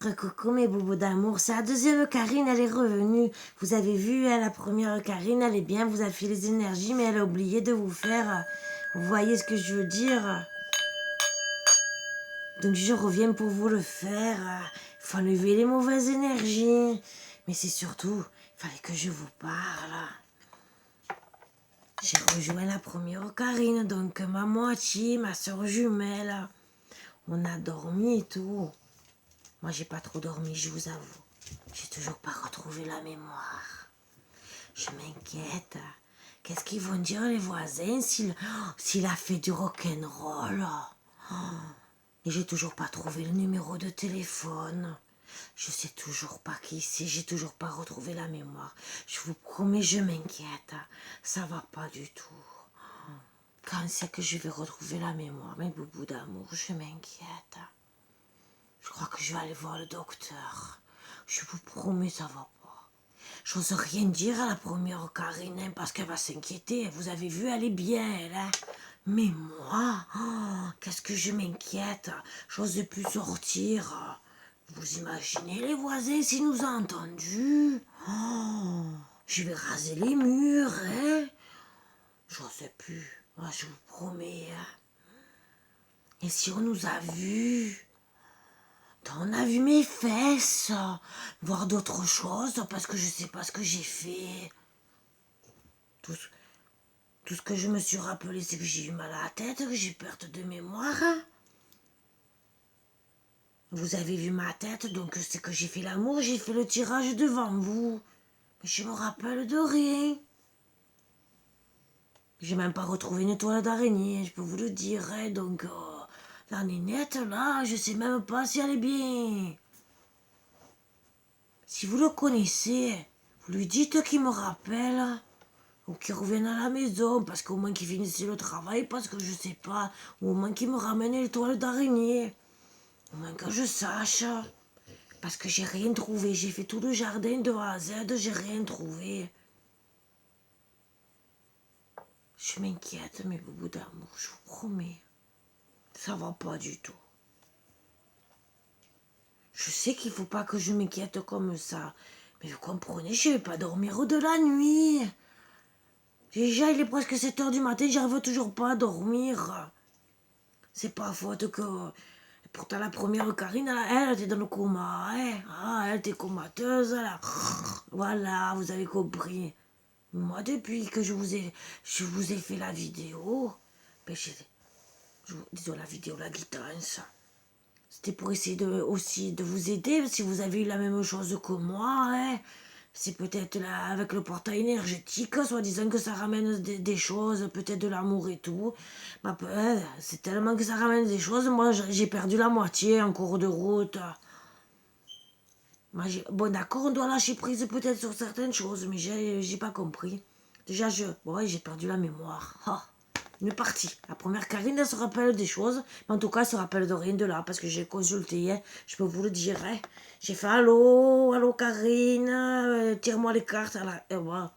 Coucou mes boubous d'amour, c'est la deuxième Karine, elle est revenue. Vous avez vu, la première Karine, elle est bien, vous avez fait les énergies, mais elle a oublié de vous faire... Vous voyez ce que je veux dire? Donc je reviens pour vous le faire. Il faut enlever les mauvaises énergies. Mais c'est surtout, il fallait que je vous parle. J'ai rejoint la première Karine, donc ma moitié, ma soeur jumelle. On a dormi et tout. Moi, j'ai pas trop dormi, je vous avoue. J'ai toujours pas retrouvé la mémoire. Je m'inquiète. Qu'est-ce qu'ils vont dire les voisins s'il a fait du rock'n'roll? Et j'ai toujours pas trouvé le numéro de téléphone. Je sais toujours pas qui c'est, j'ai toujours pas retrouvé la mémoire. Je vous promets, je m'inquiète. Ça va pas du tout. Quand c'est que je vais retrouver la mémoire, mes boubous d'amour, je m'inquiète. Je crois que je vais aller voir le docteur. Je vous promets, ça va pas. J'ose rien dire à la première Karine, hein, parce qu'elle va s'inquiéter. Vous avez vu, elle est bien, elle. Hein. Mais moi, qu'est-ce que je m'inquiète. J'ose plus sortir. Vous imaginez les voisins s'ils nous ont entendus? Je vais raser les murs, hein. J'ose plus. Moi, je vous promets. Hein. Et si on nous a vus? On a vu mes fesses, voir d'autres choses, parce que je sais pas ce que j'ai fait. Tout ce que je me suis rappelé, c'est que j'ai eu mal à la tête, que j'ai perte de mémoire. Vous avez vu ma tête, donc c'est que j'ai fait l'amour, j'ai fait le tirage devant vous. Mais je me rappelle de rien. J'ai même pas retrouvé une toile d'araignée, je peux vous le dire, hein, donc la nénette, là, je sais même pas si elle est bien. Si vous le connaissez, vous lui dites qu'il me rappelle, ou qu'il revienne à la maison, parce qu'au moins qu'il finisse le travail, parce que je sais pas, ou au moins qu'il me ramène les toiles d'araignée, au moins que je sache, parce que j'ai rien trouvé, j'ai fait tout le jardin de A à Z, j'ai rien trouvé. Je m'inquiète, mes boubous d'amour, je vous promets, ça va pas du tout. Je sais qu'il faut pas que je m'inquiète comme ça, mais vous comprenez, je vais pas dormir de la nuit. Déjà, il est presque 7 heures du matin, j'arrive toujours pas à dormir. C'est pas faute que... Pourtant, la première Karine, elle était dans le coma. Hein. Elle était comateuse, là. Voilà, vous avez compris. Moi, depuis que je vous ai fait la vidéo, ben, disons la vidéo, la guidance, c'était pour essayer aussi de vous aider, si vous avez eu la même chose que moi, hein. C'est peut-être là, avec le portail énergétique, soi-disant que ça ramène des choses, peut-être de l'amour et tout. Bah, c'est tellement que ça ramène des choses, moi j'ai perdu la moitié en cours de route. Bon d'accord, on doit lâcher prise peut-être sur certaines choses, mais j'ai pas compris. Déjà, j'ai perdu la mémoire. Une partie. La première Karine, elle se rappelle des choses, mais en tout cas, elle se rappelle de rien de là, parce que j'ai consulté, hein, je peux vous le dire. Hein. J'ai fait allô, allô Karine, tire-moi les cartes. Voilà.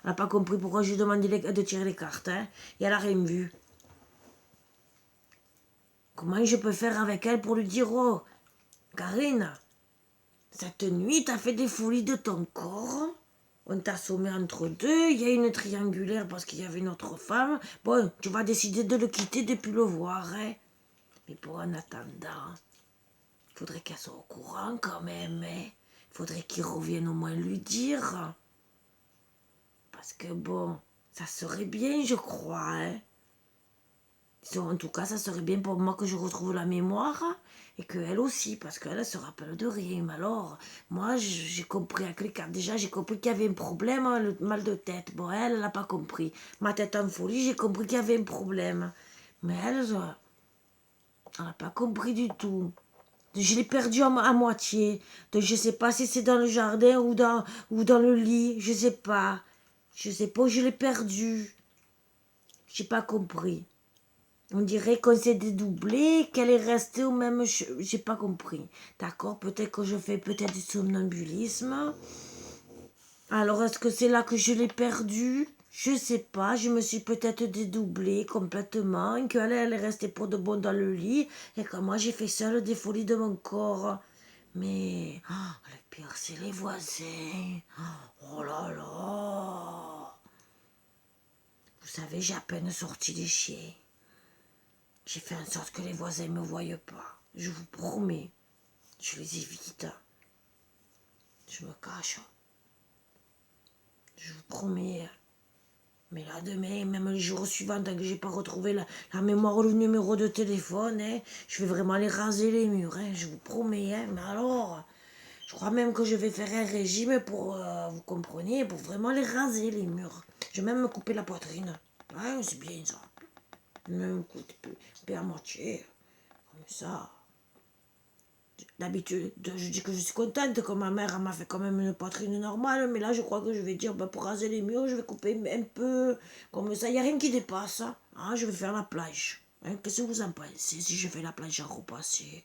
Elle n'a pas compris pourquoi j'ai demandé de tirer les cartes, hein, et elle a rien vu. Comment je peux faire avec elle pour lui dire, oh, Karine, cette nuit, t'as fait des folies de ton corps. On t'a sommé entre deux, il y a une triangulaire parce qu'il y avait une autre femme. Bon, tu vas décider de le quitter depuis le voir, hein. Mais pour en attendant, il faudrait qu'elle soit au courant quand même, hein. Il faudrait qu'il revienne au moins lui dire. Parce que bon, ça serait bien, je crois, hein. En tout cas, ça serait bien pour moi que je retrouve la mémoire et qu'elle aussi, parce qu'elle se rappelle de rien. Mais alors, moi, j'ai compris avec les cartes. Déjà, j'ai compris qu'il y avait un problème, le mal de tête. Bon, elle n'a pas compris. Ma tête en folie, j'ai compris qu'il y avait un problème. Mais elle n'a pas compris du tout. Je l'ai perdu à moitié. Donc, je ne sais pas si c'est dans le jardin ou dans le lit. Je ne sais pas. Je ne sais pas où je l'ai perdu. J'ai pas compris. On dirait qu'on s'est dédoublé, qu'elle est restée au même... J'ai pas compris. D'accord, peut-être que je fais peut-être du somnambulisme. Alors, est-ce que c'est là que je l'ai perdue? Je sais pas, je me suis peut-être dédoublée complètement, qu'elle est restée pour de bon dans le lit, et que moi j'ai fait seule des folies de mon corps. Mais le pire, c'est les voisins. Oh là là. Vous savez, j'ai à peine sorti des chiens. J'ai fait en sorte que les voisins ne me voient pas. Je vous promets. Je les évite. Je me cache. Je vous promets. Mais là, demain, même les jours suivants, tant que j'ai pas retrouvé la mémoire ou le numéro de téléphone, je vais vraiment les raser les murs. Je vous promets. Mais alors, je crois même que je vais faire un régime pour, vous comprenez, pour vraiment les raser les murs. Je vais même me couper la poitrine. Ouais, c'est bien ça. Me couper à moitié. Comme ça. D'habitude, je dis que je suis contente que ma mère m'a fait quand même une poitrine normale, mais là je crois que je vais dire, pour raser les murs, je vais couper un peu, comme ça, il n'y a rien qui dépasse. Je vais faire la plage. Qu'est-ce que vous en pensez si je fais la plage à repasser?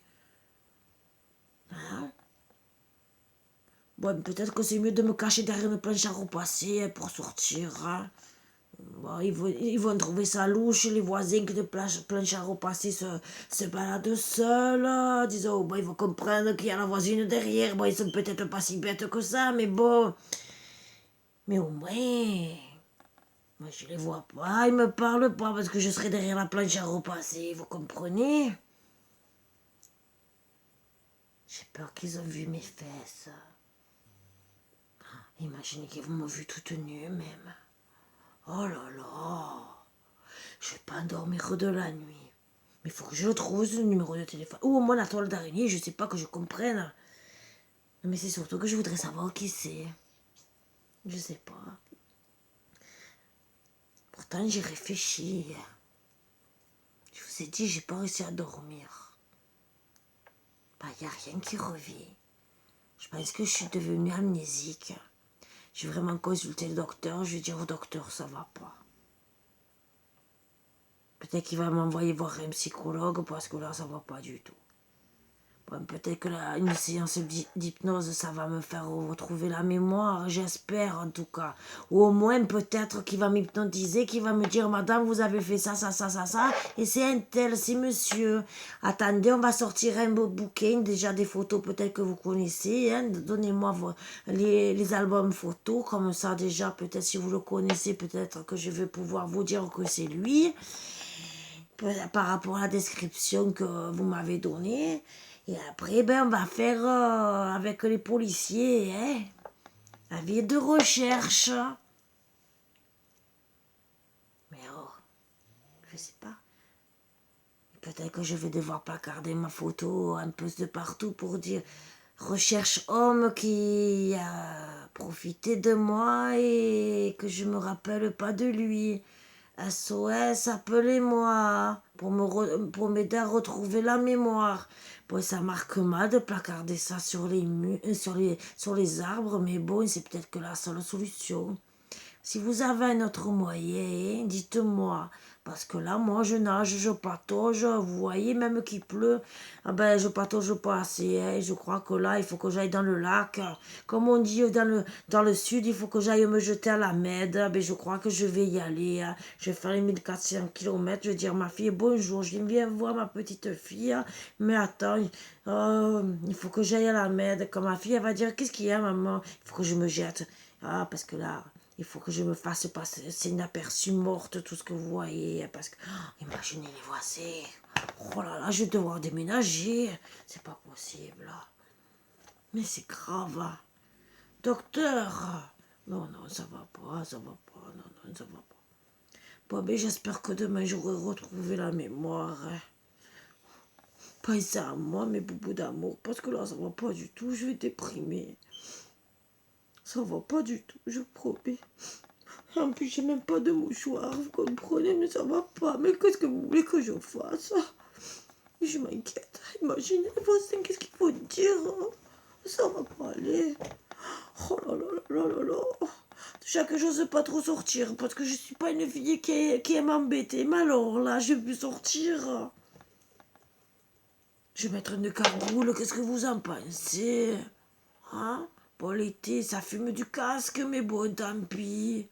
Bon, peut-être que c'est mieux de me cacher derrière une planche à repasser pour sortir. Bon, ils vont trouver ça louche, les voisins que de planche à repasser se baladent seuls. Disons, bon, ils vont comprendre qu'il y a la voisine derrière. Bon, ils sont peut-être pas si bêtes que ça, mais bon. Mais au moins, moi je les vois pas, ils me parlent pas parce que je serai derrière la planche à repasser, vous comprenez? J'ai peur qu'ils ont vu mes fesses. Imaginez qu'ils m'ont vu toute nue même. Oh là là, je vais pas dormir de la nuit. Mais il faut que je trouve ce numéro de téléphone. Ou au moins la toile d'araignée, je sais pas, que je comprenne. Mais c'est surtout que je voudrais savoir qui c'est. Je sais pas. Pourtant, j'ai réfléchi. Je vous ai dit, j'ai pas réussi à dormir. Y a rien qui revient. Je pense que je suis devenue amnésique. J'ai vraiment consulté le docteur. Je vais dire au docteur, ça va pas. Peut-être qu'il va m'envoyer voir un psychologue parce que là, ça va pas du tout. Bon, peut-être que une séance d'hypnose, ça va me faire retrouver la mémoire, j'espère en tout cas. Ou au moins, peut-être qu'il va m'hypnotiser, qu'il va me dire, madame, vous avez fait ça, ça, ça, ça, ça, et c'est un tel, c'est monsieur. Attendez, on va sortir un beau bouquin, déjà des photos peut-être que vous connaissez, donnez-moi les albums photos, comme ça déjà, peut-être si vous le connaissez, peut-être que je vais pouvoir vous dire que c'est lui, par rapport à la description que vous m'avez donnée. Et après, on va faire avec les policiers, la vie de recherche. Mais je sais pas. Peut-être que je vais devoir placarder ma photo un peu de partout pour dire recherche homme qui a profité de moi et que je me rappelle pas de lui. SOS, appelez-moi pour m'aider à retrouver la mémoire. Bon, ça marque mal de placarder ça sur les sur les arbres, mais bon, c'est peut-être que la seule solution. Si vous avez un autre moyen, dites-moi. Parce que là, moi, je nage, je patauge. Vous voyez, même qu'il pleut, je patauge pas assez. Je crois que là, il faut que j'aille dans le lac. Comme on dit dans le sud, il faut que j'aille me jeter à la Med. Je crois que je vais y aller. Je vais faire les 1400 km. Je vais dire, ma fille, bonjour, je viens voir ma petite fille. Mais attends, il faut que j'aille à la Med. Quand ma fille, elle va dire, qu'est-ce qu'il y a, maman? Il faut que je me jette. Parce que là... Il faut que je me fasse passer inaperçue morte, tout ce que vous voyez. Parce que, imaginez les voisins. Oh là là, je vais devoir déménager. C'est pas possible. Mais c'est grave. Docteur. Non, non, ça va pas, ça va pas. Non, non, ça va pas. Bon, mais j'espère que demain, j'aurai retrouvé la mémoire. Pensez à moi, mes boubous d'amour. Parce que là, ça va pas du tout. Je vais déprimer. Ça va pas du tout, je promets. En plus, j'ai même pas de mouchoir, vous comprenez, mais ça va pas. Mais qu'est-ce que vous voulez que je fasse? Je m'inquiète. Imaginez les voisins, qu'est-ce qu'il faut dire? Ça va pas aller. Oh là là là là là là. Déjà que j'ose pas trop sortir, parce que je suis pas une fille qui aime m'embêter. Mais alors là, je vais plus sortir. Je vais mettre une cagoule, qu'est-ce que vous en pensez? Pour l'été, ça fume du casque, mais bon, tant pis.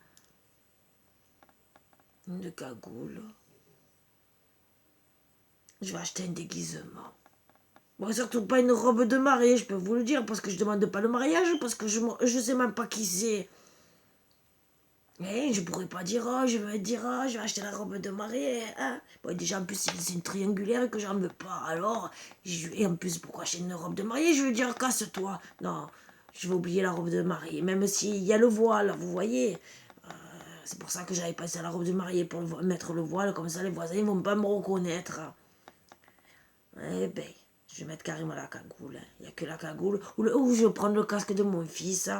Une cagoule. Je vais acheter un déguisement. Bon, surtout pas une robe de mariée, je peux vous le dire, parce que je demande pas le mariage, parce que je sais même pas qui c'est. Je pourrais pas dire, oh, je vais acheter la robe de mariée. Hein. Bon, déjà, en plus, c'est une triangulaire que j'en veux pas. Alors, et en plus, pourquoi acheter une robe de mariée? Je vais dire, casse-toi. Non, je vais oublier la robe de mariée, même s'il y a le voile, vous voyez. C'est pour ça que j'avais passé à la robe de mariée pour mettre le voile, comme ça les voisins ils vont pas me reconnaître. Eh ben, je vais mettre carrément la cagoule. Il n'y a que la cagoule. Ou je vais prendre le casque de mon fils.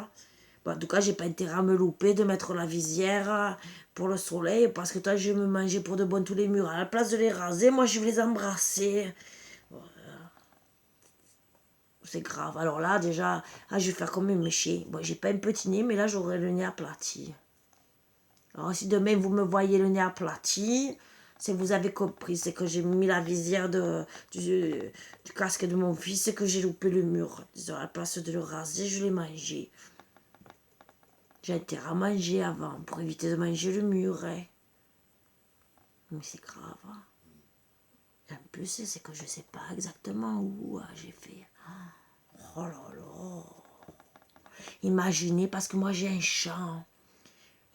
Bon, en tout cas, j'ai pas intérêt à me louper de mettre la visière pour le soleil, parce que toi, je vais me manger pour de bon tous les murs. À la place de les raser, moi, je vais les embrasser. C'est grave. Alors là, déjà, je vais faire comme un méché. Bon, j'ai pas un petit nez, mais là, j'aurai le nez aplati. Alors, si demain, vous me voyez le nez aplati, c'est que vous avez compris. C'est que j'ai mis la visière du casque de mon fils et que j'ai loupé le mur. À la place de le raser, je l'ai mangé. J'ai intérêt à manger avant pour éviter de manger le mur. Hein. Mais c'est grave. Hein. En plus, c'est que je sais pas exactement où j'ai fait. Oh là là. Imaginez, parce que moi j'ai un champ.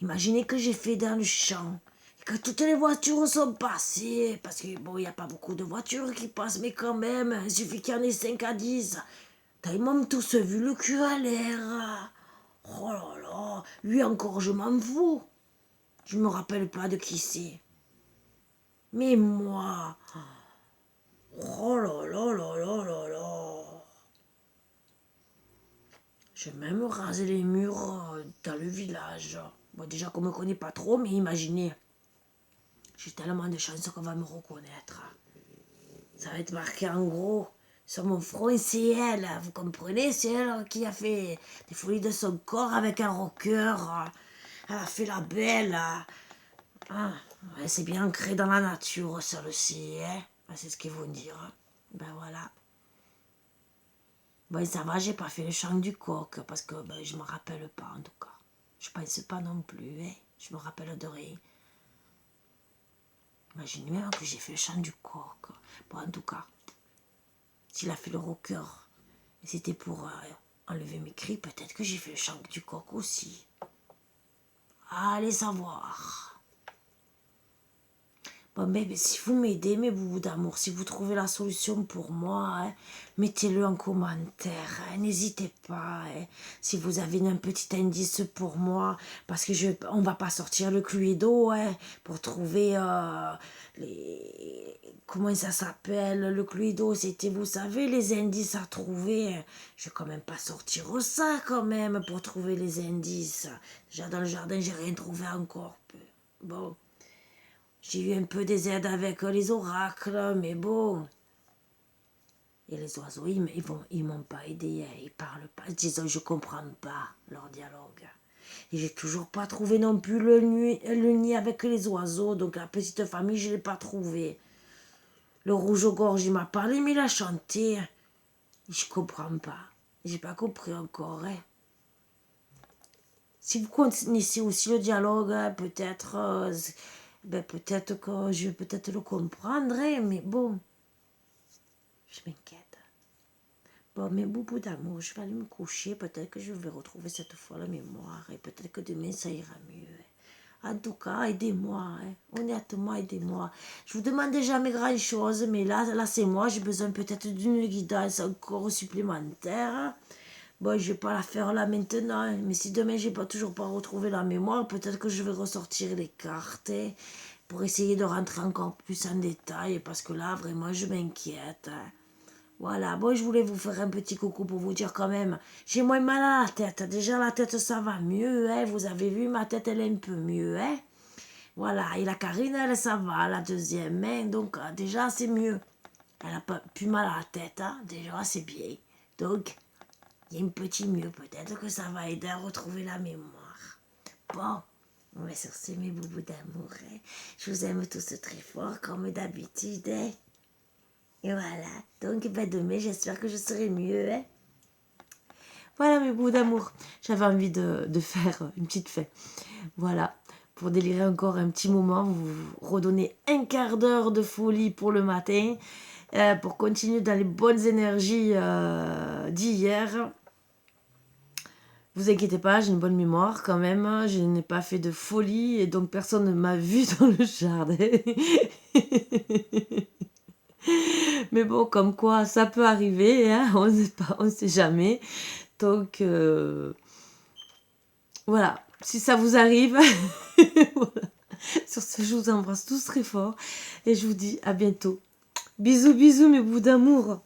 Imaginez que j'ai fait dans le champ. Et que toutes les voitures sont passées. Parce que bon, il n'y a pas beaucoup de voitures qui passent, mais quand même, il suffit qu'il y en ait 5 à 10. Ils m'ont tous vu le cul à l'air. Oh là là. Lui encore, je m'en fous. Je me rappelle pas de qui c'est. Mais moi. Oh là là là là là là. Je vais même raser les murs dans le village. Bon, déjà qu'on me connaît pas trop, mais imaginez. J'ai tellement de chance qu'on va me reconnaître. Ça va être marqué en gros sur mon front, c'est elle. Vous comprenez? C'est elle qui a fait des folies de son corps avec un rocker. Elle a fait la belle. Ah, ouais, c'est bien ancré dans la nature, ça le sait. Hein? C'est ce qu'ils vont dire. Ben voilà. Bon, ça va, j'ai pas fait le chant du coq parce que je me rappelle pas en tout cas. Je pense pas non plus. Hein? Je me rappelle de rien. Imaginez même que j'ai fait le chant du coq. Bon, en tout cas, s'il a fait le rocker et c'était pour enlever mes cris, peut-être que j'ai fait le chant du coq aussi. Allez savoir. Bon, mais si vous m'aidez, mes boubous d'amour, si vous trouvez la solution pour moi, hein, mettez-le en commentaire. Hein, n'hésitez pas. Hein, si vous avez un petit indice pour moi, parce que on va pas sortir le Cluedo hein, pour trouver les... Comment ça s'appelle? Le Cluedo, c'était, vous savez, les indices à trouver. Hein. Je vais quand même pas sortir ça, quand même, pour trouver les indices. Déjà, dans le jardin, j'ai rien trouvé encore. Bon. J'ai eu un peu des aides avec les oracles, mais bon. Et les oiseaux, ils m'ont pas aidé, hein, ils parlent pas. Disons, je comprends pas leur dialogue. Et j'ai toujours pas trouvé non plus le nid avec les oiseaux, donc la petite famille, je l'ai pas trouvé. Le rouge-gorge, il m'a parlé, mais il a chanté. Je comprends pas. J'ai pas compris encore, hein. Si vous connaissez aussi le dialogue, hein, peut-être... peut-être que je vais peut-être le comprendre, hein, mais bon, je m'inquiète. Bon, mes boubous d'amour, je vais aller me coucher. Peut-être que je vais retrouver cette fois la mémoire et peut-être que demain ça ira mieux. Hein. En tout cas, aidez-moi, hein. Honnêtement, aidez-moi. Je vous demande jamais grand-chose, mais là c'est moi. J'ai besoin peut-être d'une guidance encore supplémentaire. Bon, je vais pas la faire là maintenant, hein. Mais si demain j'ai toujours pas retrouvé la mémoire, peut-être que je vais ressortir les cartes hein, pour essayer de rentrer encore plus en détail, parce que là, vraiment, je m'inquiète. Hein. Voilà, bon, je voulais vous faire un petit coucou pour vous dire quand même, j'ai moins mal à la tête. Déjà, la tête, ça va mieux, hein. Vous avez vu, ma tête, elle est un peu mieux, hein. Voilà, et la Karine, elle, ça va, la deuxième, hein. Donc, déjà, c'est mieux. Elle a pas plus mal à la tête, hein. Déjà, c'est bien. Donc... il y a un petit mieux, peut-être que ça va aider à retrouver la mémoire. Bon, on va sur ce, mes boubous d'amour. Hein. Je vous aime tous très fort, comme d'habitude. Hein. Et voilà, donc demain, j'espère que je serai mieux. Hein. Voilà, mes boubous d'amour. J'avais envie de faire une petite fête. Voilà, pour délirer encore un petit moment, vous redonnez un quart d'heure de folie pour le matin. pour continuer dans les bonnes énergies d'hier. Vous inquiétez pas, j'ai une bonne mémoire quand même. Je n'ai pas fait de folie et donc personne ne m'a vu dans le jardin. Mais bon, comme quoi, ça peut arriver, hein, on ne sait jamais. Donc, voilà, si ça vous arrive, voilà. Sur ce, je vous embrasse tous très fort et je vous dis à bientôt. Bisous, bisous mes bouts d'amour.